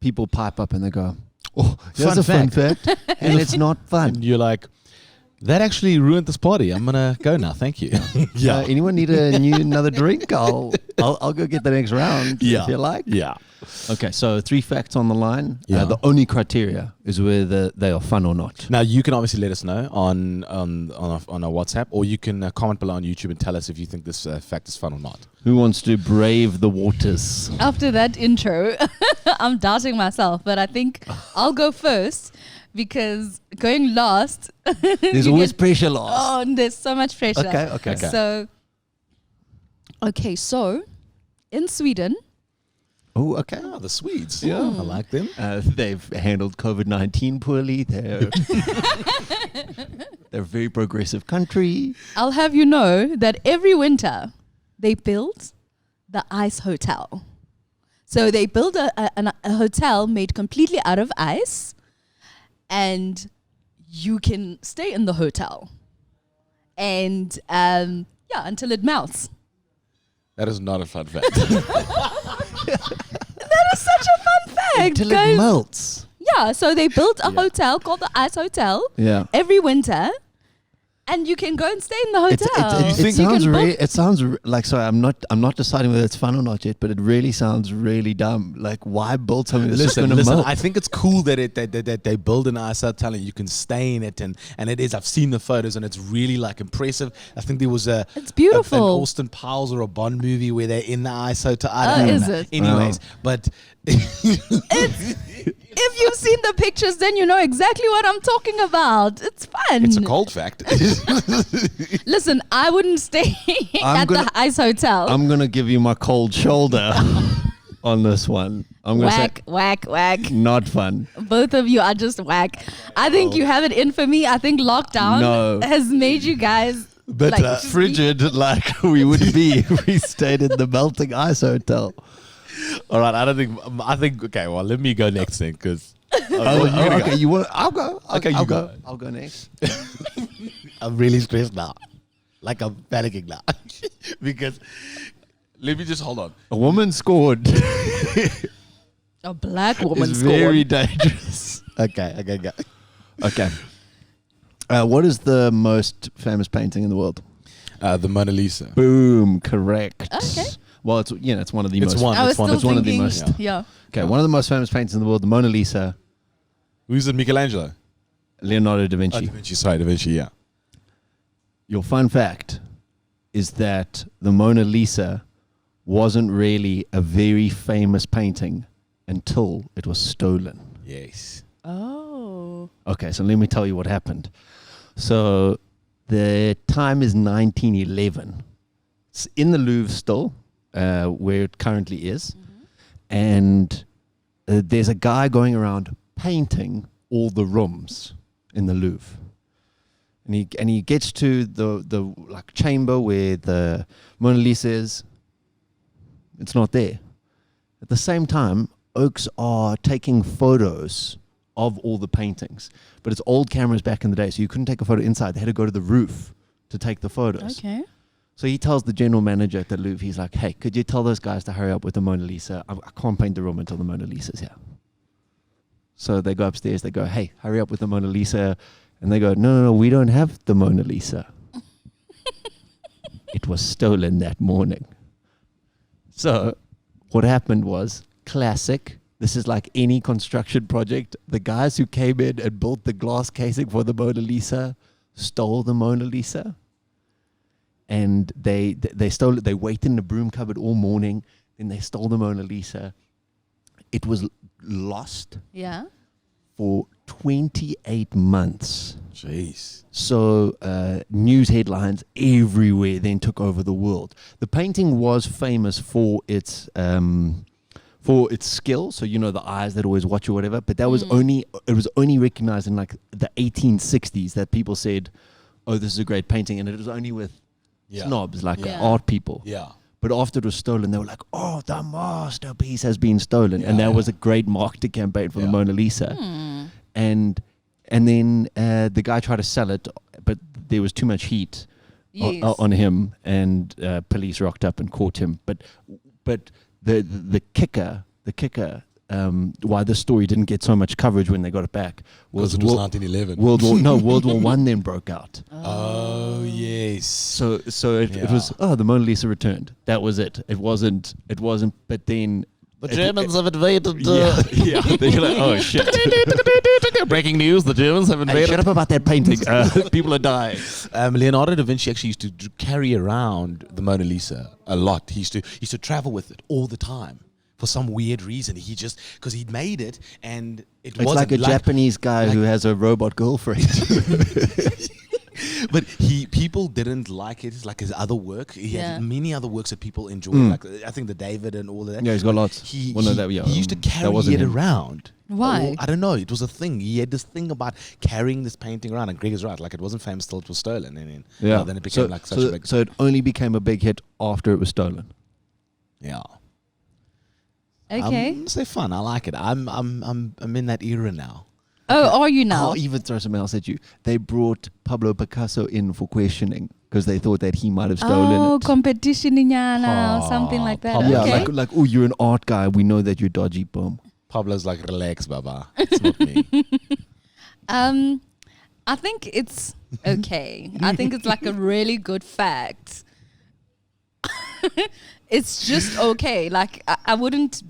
people pipe up and they go, oh, that's Fun a fun fact. And it's not fun. And you're like, that actually ruined this party. I'm gonna go now. Thank you. Yeah. Anyone need another drink? I'll go get the next round if you like. Yeah. Okay, so 3 facts on the line. Yeah. The only criteria is whether they are fun or not. Now you can obviously let us know on our WhatsApp, or you can comment below on YouTube and tell us if you think this fact is fun or not. Who wants to brave the waters? After that intro, I'm doubting myself, but I think I'll go first because going last. There's always pressure last. Oh, and there's so much pressure. Okay. So in Sweden. Oh, okay. Oh, the Swedes. Yeah. I like them. They've handled COVID-19 poorly. They're a very progressive country. I'll have you know that every winter they build the ice hotel. So they build a hotel made completely out of ice, and you can stay in the hotel, and until it melts. That is not a fun fact. That is such a fun fact. Until guys. it melts. Yeah, so they built a hotel called the Ice Hotel every winter, and you can go and stay in the hotel. It sounds like, sorry, I'm not deciding whether it's fun or not yet, but it really sounds really dumb. Like, why build something that's just going to melt? I think it's cool that they build an ice hotel and you can stay in it, and it is. I've seen the photos and it's really like impressive. I think there was it's beautiful. an Austin Powers or a Bond movie where they're in the ice hotel. I don't know. Is it? Anyways, but If you've seen the pictures, then you know exactly what I'm talking about. It's fun. it's a cold fact. Listen, I wouldn't stay at the Ice Hotel. I'm going to give you my cold shoulder on this one. I'm going to say whack. not fun. Both of you are just whack. I think you have it in for me. I think lockdown has made you guys But frigid like we would be if we stayed in the melting ice hotel. All right, I think. Okay, well, let me go next then, because. Okay, you want? I'll go. You go. I'll go next. I'm really stressed now, like I'm panicking now, because. Let me just hold on. A woman scored. A black woman It's scored. very dangerous. Okay, go. Okay. What is the most famous painting in the world? The Mona Lisa. Boom, correct. Okay. Well, it's one of the most. I was still It's one of the thinking, most. yeah. Okay, one of the most famous paintings in the world, the Mona Lisa, Who's it? Michelangelo. Leonardo da Vinci. Da Vinci. Sorry, Da Vinci. Yeah. Your fun fact is that the Mona Lisa wasn't really a very famous painting until it was stolen. Yes. Oh. Okay, so let me tell you what happened. So the time is 1911. It's in the Louvre still, where it currently is. And there's a guy going around painting all the rooms in the Louvre. And he gets to the like chamber where the Mona Lisa is. It's not there. At the same time, Oaks are taking photos of all the paintings, but it's old cameras back in the day, so you couldn't take a photo inside. They had to go to the roof to take the photos. Okay. So he tells the general manager at the Louvre, he's like, hey, could you tell those guys to hurry up with the Mona Lisa? I can't paint the room until the Mona Lisa's here. So they go upstairs, they go, hey, hurry up with the Mona Lisa. And they go, no, we don't have the Mona Lisa. It was stolen that morning. So what happened was, classic, this is like any construction project. The guys who came in and built the glass casing for the Mona Lisa stole the Mona Lisa. And they stole it. They waited in the broom cupboard all morning. Then they stole the Mona Lisa. It was lost Yeah. for 28 months. Jeez. So news headlines everywhere then took over the world. The painting was famous for its skill. So you know the eyes that always watch you, whatever. But that was it was only recognized in like the 1860s that people said, "Oh, this is a great painting," and it was only with snobs like art people. Yeah. But after it was stolen, they were like, "Oh, the masterpiece has been stolen," and that was a great marketing campaign for the Mona Lisa. And then the guy tried to sell it, but there was too much heat on him, and police rocked up and caught him. But the kicker, why this story didn't get so much coverage when they got it back was it was 1911. World War One then broke out. Oh yes. So it was the Mona Lisa returned. That was it. It wasn't. But then The Germans have invaded. Yeah. They're like, oh shit. Breaking news: the Germans have Hey, invaded. shut up about that painting. People are dying. Leonardo da Vinci actually used to carry around the Mona Lisa a lot. He used to travel with it all the time for some weird reason. He just because he'd made it and It's like a Japanese guy who has a robot girlfriend. But people didn't like it. It's like his other work. He had many other works that people enjoyed. Like I think the David and all of that. Yeah, he's got lots. He used to carry it around. Why? I don't know. It was a thing. He had this thing about carrying this painting around. And Greg is right. Like it wasn't famous till it was stolen. And then it became such a big. So it only became a big hit after it was stolen. Yeah. Okay. Say fun. I like it. I'm in that era now. Oh, are you now? I'll even throw something else at you. They brought Pablo Picasso in for questioning because they thought that he might have stolen it. Competition or something like that. Pablo. Yeah, Okay. like oh, you're an art guy. We know that you're dodgy. Boom. Pablo's like, relax, Baba. It's not me. I think it's okay. I think it's like a really good fact. It's just okay. Like I wouldn't,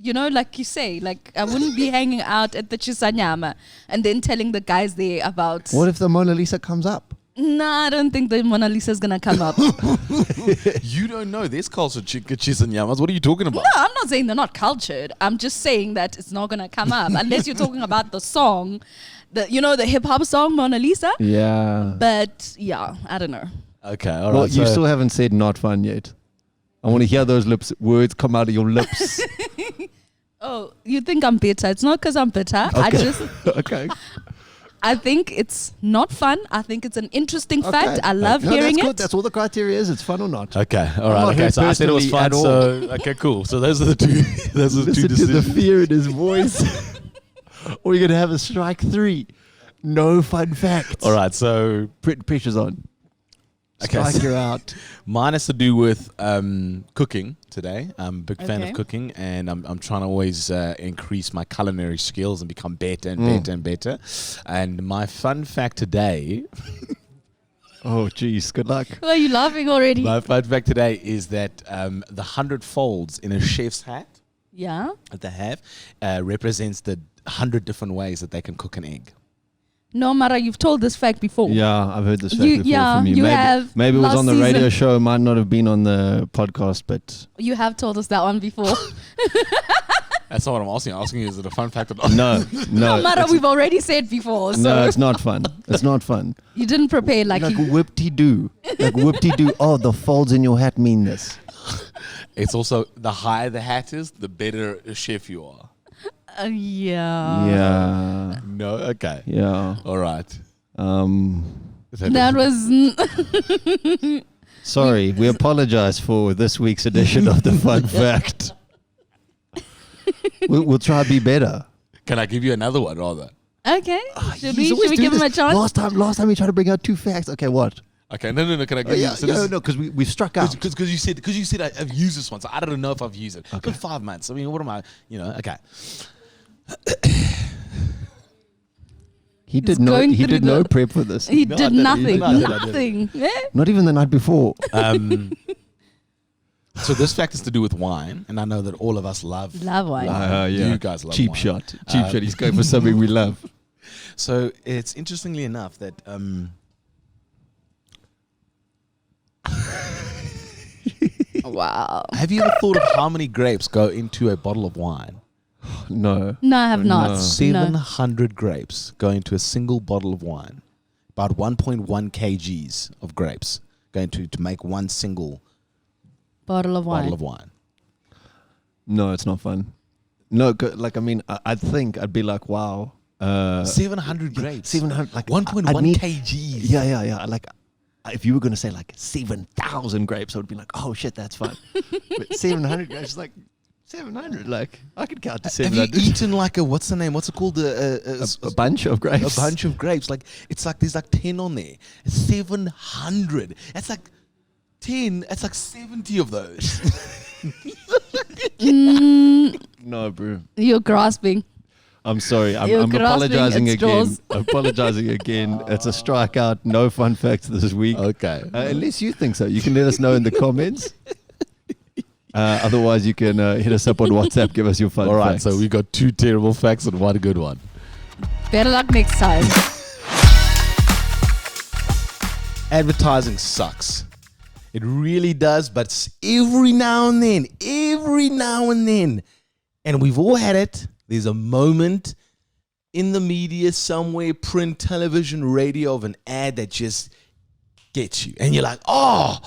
like you say, like I wouldn't be hanging out at the Chisanyama and then telling the guys there about. What if the Mona Lisa comes up? Nah, I don't think the Mona Lisa's gonna come up. You don't know. There's cultured Chisanyamas. What are you talking about? No, I'm not saying they're not cultured. I'm just saying that it's not gonna come up unless you're talking about the song, the hip hop song Mona Lisa. Yeah. But yeah, I don't know. Okay, all right. Well, you still haven't said not fun yet. I want to hear those words come out of your lips. Oh, you think I'm bitter? It's not because I'm bitter. Okay. I think it's not fun. I think it's an interesting fact. I love hearing that's it. Good. That's all the criteria is. It's fun or not. Okay, all right. not Okay, hurt so I said it was personally fun. at all. So okay, cool. So those are the two. Those are the two Listen to the decisions. fear in his voice. Or you're gonna have a strike 3. No fun facts. All right, so Pressure's on. Okay, Strike, so- you're out. mine has to do with cooking today. I'm a big fan Okay. of cooking, and I'm trying to always increase my culinary skills and become better and better and better. And my fun fact today, Oh, geez. Good luck. Why are you laughing already? my fun fact today is that the 100 folds in a chef's hat Yeah. that they have represents the 100 different ways that they can cook an egg. No, Mara, you've told this fact before. Yeah, I've heard this fact You- before yeah, from you. you maybe, have maybe it was last on the radio season. show. It might not have been on the podcast, but You have told us that one before. That's not what I'm asking. I'm asking you, is it a fun fact or not? no, No, Mara, it's, we've already said before. So no, it's not fun. It's not fun. you didn't prepare like Like you. whoop-de-doo. Like whoop-de-doo. Oh, the folds in your hat mean this. It's also, the higher the hat is, the better a chef you are. Yeah. Yeah. No? Okay. Yeah. All right. That was. Sorry, we apologize for this week's edition of the Fun Fact. We'll try to be better. Can I give you another one rather? Okay. Should we, He's always give doing him a this. chance? Last time he tried to bring out 2 facts. Okay, what? Okay, no. Can I Oh, give you? yeah, So no, this- no, because we've struck out. Because you said I've used this one, so I don't know if I've used it. It's been 5 months. I mean, what am I? Okay. He did going he through did the- no prep for this. He No, I did didn't. nothing. No, I didn't. Nothing. Eh? Not even the night before. So this fact is to do with wine, and I know that all of us love. Love wine. You guys love cheap wine. shot. Cheap shot. He's going for something we love. So it's interestingly enough that Wow. have you ever thought of how many grapes go into a bottle of wine? No. No, I have not. No. 700 grapes go into a single bottle of wine. About 1.1 kgs of grapes going to make one single Bottle of wine. bottle of wine. No, it's not fun. No, like I mean, I'd think I'd be like, wow. 700 grapes. 700, like 1.1 I'd need- kgs. Yeah. Like, if you were gonna say like 7,000 grapes, I would be like, oh shit, that's fun. But 700 grapes is like 700. Like I could count to Have you 700. eaten like a, what's the name? What's it called? A bunch of grapes. A bunch of grapes. Like it's like there's like 10 on there. 700. That's like 10. That's like 70 of those. No, bro. You're grasping. I'm sorry. I'm You're apologizing grasping at again. straws. Apologizing again. It's a strikeout. No fun facts this week. Okay. Unless you think so, you can let us know in the comments. Otherwise, you can hit us up on WhatsApp. Give us your fun All right. facts. So we got 2 terrible facts and 1 good one. Better luck next time. Advertising sucks. It really does, but every now and then, and we've all had it, there's a moment in the media somewhere, print, television, radio, of an ad that just gets you. And you're like, oh,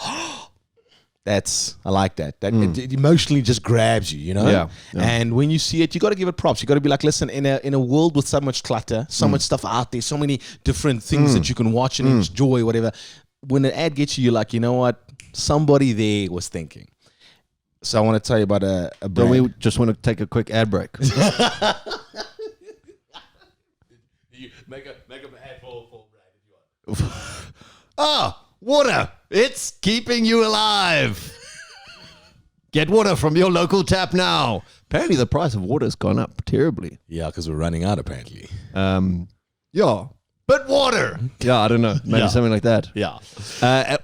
I like that. It emotionally just grabs you, you know? Yeah. And when you see it, you got to give it props. You got to be like, listen, in a world with so much clutter, so much stuff out there, so many different things that you can watch and enjoy, whatever. When an ad gets you, you're like, you know what? Somebody there was thinking. So I want to tell you about a Don't brand. we just want to take a quick ad break? You make up an ad for brand if you want. Water. It's keeping you alive. Get water from your local tap now. Apparently, the price of water has gone up terribly. Yeah, because we're running out apparently. Yeah. But water. Yeah, I don't know. Maybe Yeah. something like that. Yeah.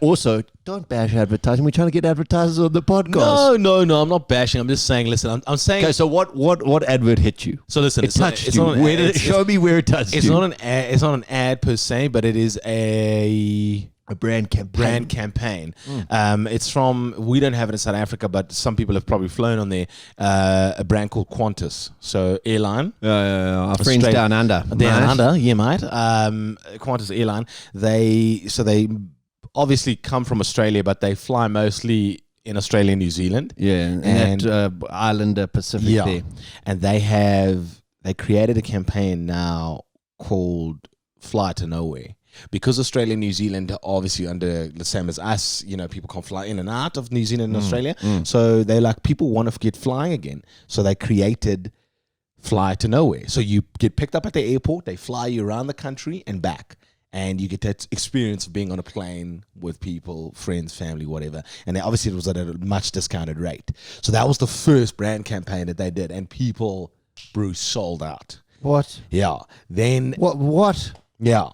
Also, don't bash advertising. We're trying to get advertisers on the podcast. No. I'm not bashing. I'm just saying. Listen, I'm saying. Okay, so what advert hit you? So listen, It it's not- touched it's you. not an Where ad, did it, it's- show me where it touched It's you. not an ad. It's not an ad per se, but it is a brand campaign. brand campaign. It's from, we don't have it in South Africa, but some people have probably flown on there. A brand called Qantas. So airline. Our friends Australia- down under. Down Mate. under, yeah, mate. Qantas airline. They obviously come from Australia, but they fly mostly in Australia and New Zealand. Yeah, and that Islander Pacific there. And they created a campaign now called Fly to Nowhere. Because Australia and New Zealand are obviously under the same as us, you know, people can't fly in and out of New Zealand and Australia. So they're like, people want to get flying again. So they created Fly to Nowhere. So you get picked up at the airport, they fly you around the country and back. And you get that experience of being on a plane with people, friends, family, whatever. And obviously it was at a much discounted rate. So that was the first brand campaign that they did. And people, Bruce, sold out. What? Yeah. Then, What? yeah.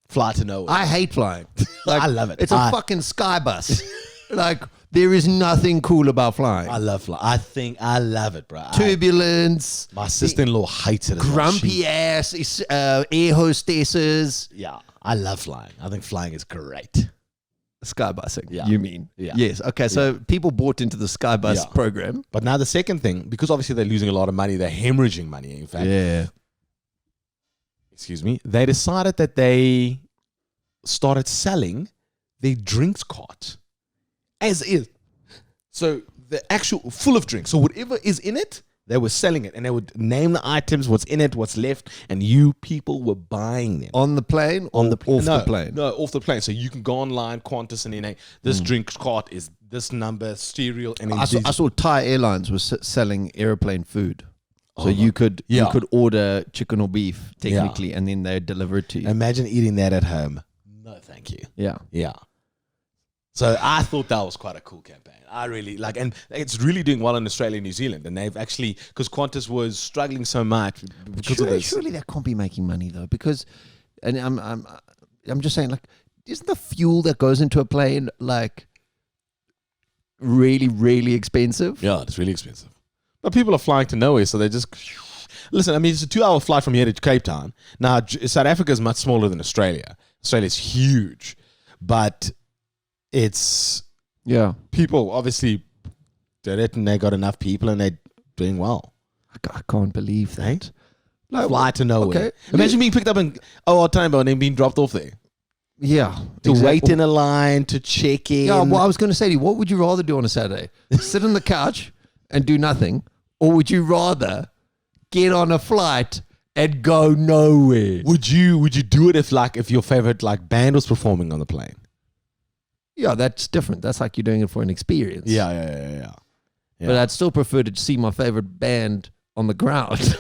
Fly to Nowhere. I hate flying. I love it. It's a fucking sky bus. Like, There is nothing cool about flying. I love flying. I love it, bro. Turbulence. My sister-in-law hates it as well. Grumpy ass air hostesses. Yeah, I love flying. I think flying is great. Skybusing, Yeah. you mean? Yeah. Yes. Okay, so people bought into the Skybus program. But now the second thing, because obviously they're losing a lot of money, they're hemorrhaging money, in fact. Yeah. Excuse me. They decided that they started selling their drinks cart as is. So the actual full of drinks. So whatever is in it, they were selling it, and they would name the items, what's in it, what's left, and you people were buying them. On the plane or off the plane? No, off the plane. So you can go online, Qantas, and then this drink cart is this number, cereal, and then I saw Thai Airlines was selling airplane food. So you could order chicken or beef, technically, and then they'd deliver it to you. Imagine eating that at home. No, thank you. Yeah. Yeah. So I thought that was quite a cool campaign. I really like, and it's really doing well in Australia and New Zealand. And they've actually, because Qantas was struggling so much because of this. Surely that can't be making money though, because, and I'm just saying, like, isn't the fuel that goes into a plane like really, really expensive? Yeah, it's really expensive. But people are flying to nowhere, so they just listen. I mean, it's a 2-hour flight from here to Cape Town. Now, South Africa is much smaller than Australia. Australia's huge, but it's people obviously did it, and they got enough people, and they're doing well. I can't believe that. Right? Like, fly to nowhere. Okay. Imagine being picked up in Tambo and then being dropped off there. Yeah. To wait in a line, to check in. Yeah, well, I was going to say to you, what would you rather do on a Saturday? Sit on the couch and do nothing? Or would you rather get on a flight and go nowhere? Would you do it if your favorite band was performing on the plane? Yeah, that's different. That's like you're doing it for an experience. Yeah. But I'd still prefer to see my favorite band on the ground.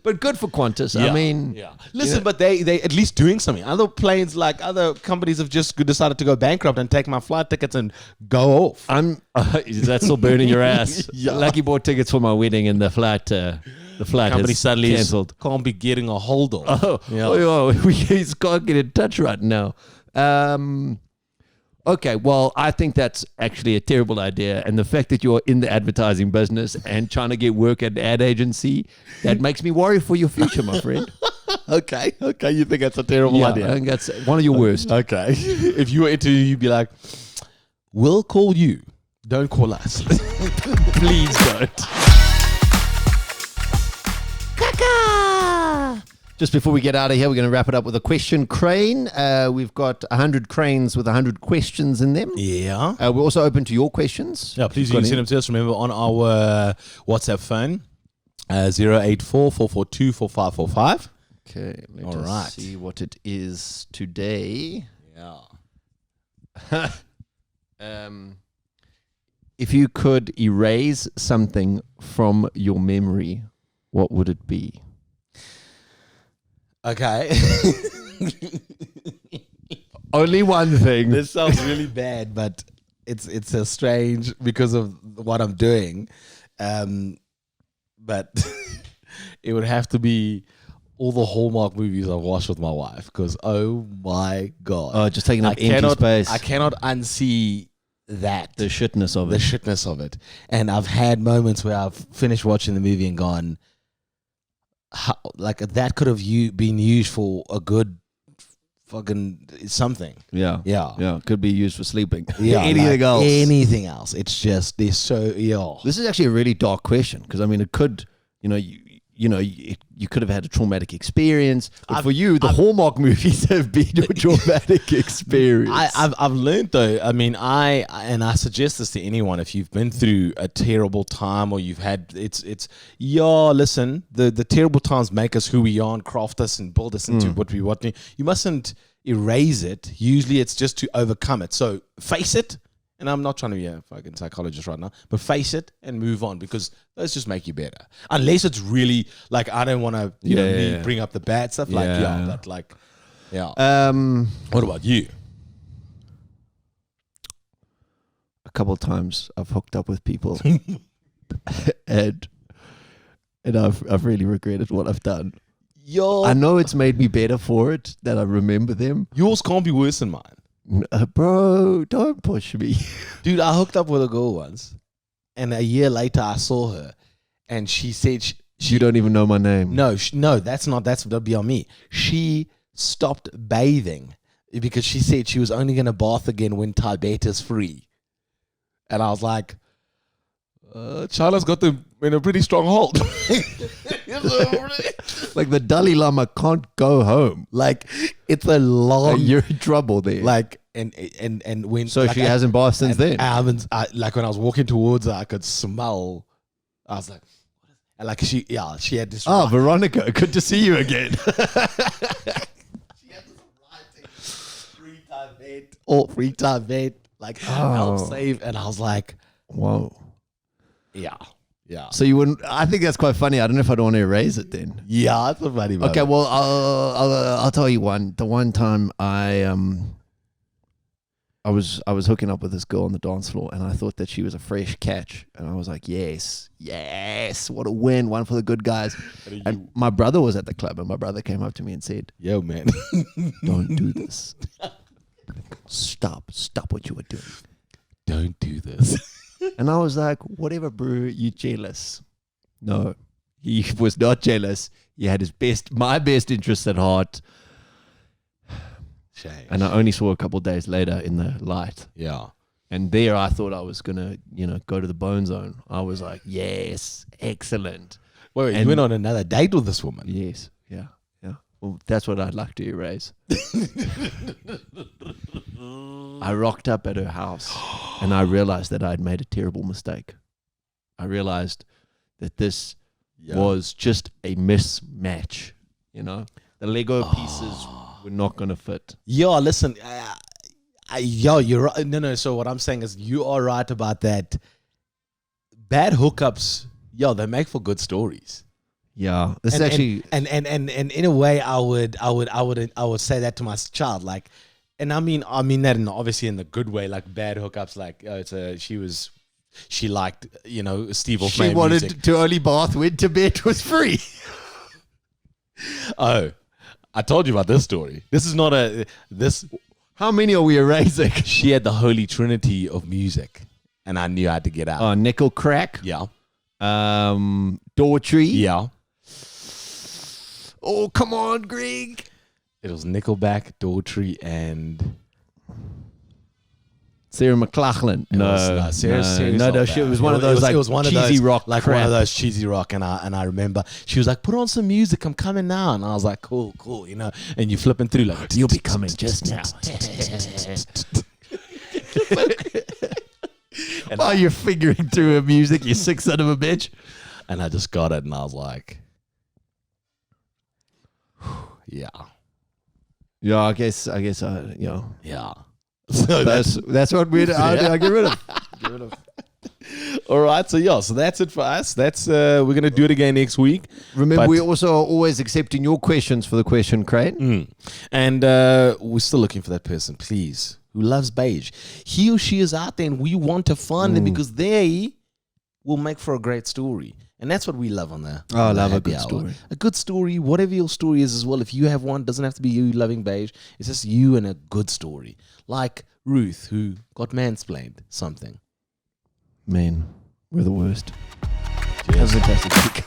But good for Qantas. I mean, listen, but they at least doing something. Other planes, other companies, have just decided to go bankrupt and take my flight tickets and go off. Is that still burning your ass? Yeah. Lucky bought tickets for my wedding, and the flight Company has suddenly cancelled. can't be getting a hold of. We just can't get in touch right now. Okay, well, I think that's actually a terrible idea. And the fact that you're in the advertising business and trying to get work at an ad agency, that makes me worry for your future, my friend. Okay, you think that's a terrible idea? I think that's one of your worst. Okay. If you were interviewed, you'd be like, we'll call you. Don't call us. Please don't. Just before we get out of here, we're going to wrap it up with a question crane. We've got 100 cranes with 100 questions in them. Yeah. We're also open to your questions. Yeah, please you can send them to us. Remember, on our WhatsApp phone, 084-442-4545. Okay, let us see what it is today. Yeah. If you could erase something from your memory, what would it be? Okay. Only one thing. This sounds really bad, but it's a strange because of what I'm doing. But it would have to be all the Hallmark movies I've watched with my wife, because oh my God. Oh, just taking up empty space. I cannot unsee that. The shitness of The it. shitness of it. And I've had moments where I've finished watching the movie and gone, that could have been used for a good fucking something. Yeah. Could be used for sleeping. Yeah, Anything else. Anything else. It's just, they're so, This is actually a really dark question, because I mean, it could, you could have had a traumatic experience. But for you, the Hallmark movies have been a traumatic experience. I've learned though. I mean, I suggest this to anyone. If you've been through a terrible time, or you've had listen, the terrible times make us who we are and craft us and build us into what we want. You mustn't erase it. Usually, it's just to overcome it. So face it. And I'm not trying to be a fucking psychologist right now, but face it and move on, because those just make you better. Unless it's really I don't want to, bring up the bad stuff. What about you? A couple of times I've hooked up with people, and I've really regretted what I've done. I know it's made me better for it that I remember them. Yours can't be worse than mine. Bro, don't push me. Dude, I hooked up with a girl once, and a year later I saw her, and she said You don't even know my name. no, that'd be on me. She stopped bathing because she said she was only going to bath again when Tibet is free. And I was like, China's got them in a pretty strong hold. Like the Dalai Lama can't go home. Like, it's a long... You're in trouble there. Like, and when... So like, she hasn't bathed since then? Like, when I was walking towards her, I could smell... I was like... And like, she had this... Oh, Veronica, good to see you again. She had this writing, free time vet, like, help save. And I was like... Whoa. Yeah. So you wouldn't... I think that's quite funny. I don't know if I'd want to erase it then. Yeah, that's a funny moment. Okay, well, I'll tell you one. The one time I was hooking up with this girl on the dance floor, and I thought that she was a fresh catch, and I was like, yes, what a win, one for the good guys. And my brother was at the club, and my brother came up to me and said, yo, man, don't do this. Stop what you were doing. Don't do this. And I was like, whatever, bro, you jealous. No, he was not jealous. He had my best interests at heart. Shame. And I only saw a couple of days later in the light. Yeah. And there I thought I was going to, go to the bone zone. I was like, yes, excellent. Wait, you went on another date with this woman? Yes, yeah. Well, that's what I'd like to erase. I rocked up at her house and I realized that I'd made a terrible mistake. I realized that this was just a mismatch, The Lego pieces were not going to fit. Yo, listen, you're right. No. So what I'm saying is, you are right about that. Bad hookups, they make for good stories. Yeah, this is and, actually and in a way, I would say that to my child, like, and I mean that obviously in the good way, like bad hookups, like she liked Steve Aoki. She wanted to only bath when Tibet was free. Oh, I told you about this story. This is not this. How many are we erasing? She had the holy trinity of music, and I knew I had to get out. Oh, nickel crack. Yeah. Daughtry. Yeah. Oh, come on, Greg. It was Nickelback, Daughtry, and Sarah McLachlan. No, it was one of those like cheesy rock, like crap. one of those cheesy rock. And I remember she was like, "Put on some music, I'm coming now." And I was like, "Cool." And you flipping through like, "You'll be coming just now." While you're figuring through her music, you sick son of a bitch. And I just got it, and I was like, "Yeah." Yeah, I guess, yeah. So that's what we'd I get rid of. All right, so that's it for us. That's we're gonna do it again next week. Remember, we also are always accepting your questions for the question crate, and we're still looking for that person, please, who loves beige. He or she is out there, and we want to find them because they will make for a great story. And that's what we love on the I love a Happy good Hour. story. A good story, whatever your story is as well. If you have one, doesn't have to be you loving beige. It's just you and a good story. Like Ruth, who got mansplained something. Man, we're the worst. Have a fantastic week.